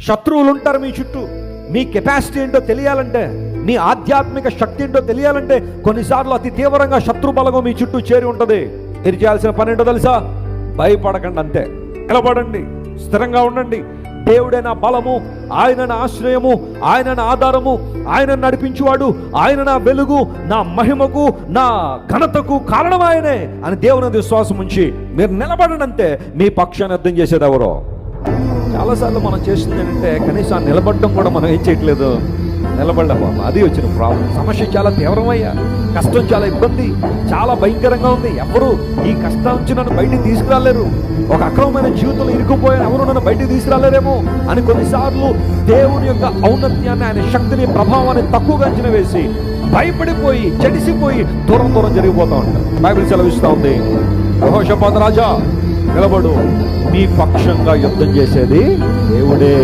శత్రువులు ఉంటారు మీ చుట్టూ. మీ కెపాసిటీ ఏంటో తెలియాలంటే, మీ ఆధ్యాత్మిక శక్తి ఏంటో తెలియాలంటే కొన్నిసార్లు అతి తీవ్రంగా శత్రు బలగం మీ చుట్టూ చేరి ఉంటుంది. మీరు చేయాల్సిన పని ఏంటో తెలుసా? భయపడకండి, అంతే. నిలబడండి, స్థిరంగా ఉండండి. దేవుడే నా బలము, ఆయన నా ఆశ్రయము, ఆయన నా ఆధారము, ఆయన నడిపించువాడు, ఆయన నా వెలుగు, నా మహిమకు, నా ఘనతకు కారణం ఆయనే అని దేవుని విశ్వాసం ఉంచి మీరు నిలబడండి, అంతే. మీ పక్షాన్ని అర్థం చేసేది ఎవరో. చాలాసార్లు మనం చేస్తుంది ఏంటంటే కనీసం నిలబడడం కూడా మనం ఏం చేయట్లేదు, నిలబడ్డాము. అది వచ్చిన ప్రాబ్లం. సమస్య చాలా తీవ్రమయ్యా, కష్టం చాలా ఇబ్బంది, చాలా భయంకరంగా ఉంది. ఎవరు ఈ కష్టం నుంచి నన్ను బయటికి తీసుకురాలేరు, ఒక అక్రమమైన జీవితంలో ఇరుక్కుపోయిన ఎవరు నన్ను బయటికి తీసుకురాలేరేమో అని కొన్నిసార్లు దేవుని యొక్క ఔన్నత్యాన్ని, ఆయన శక్తిని, ప్రభావాన్ని తక్కువగా అంచనా వేసి భయపడిపోయి చెడిసిపోయి దూరం దూరం జరిగిపోతూ ఉంటారు. బైబిల్ సెలవిస్తూ ఉంది, యెహోషాపాతు రాజా నిలబడు, నీ పక్షంగా యుద్ధం చేసేది దేవుడే.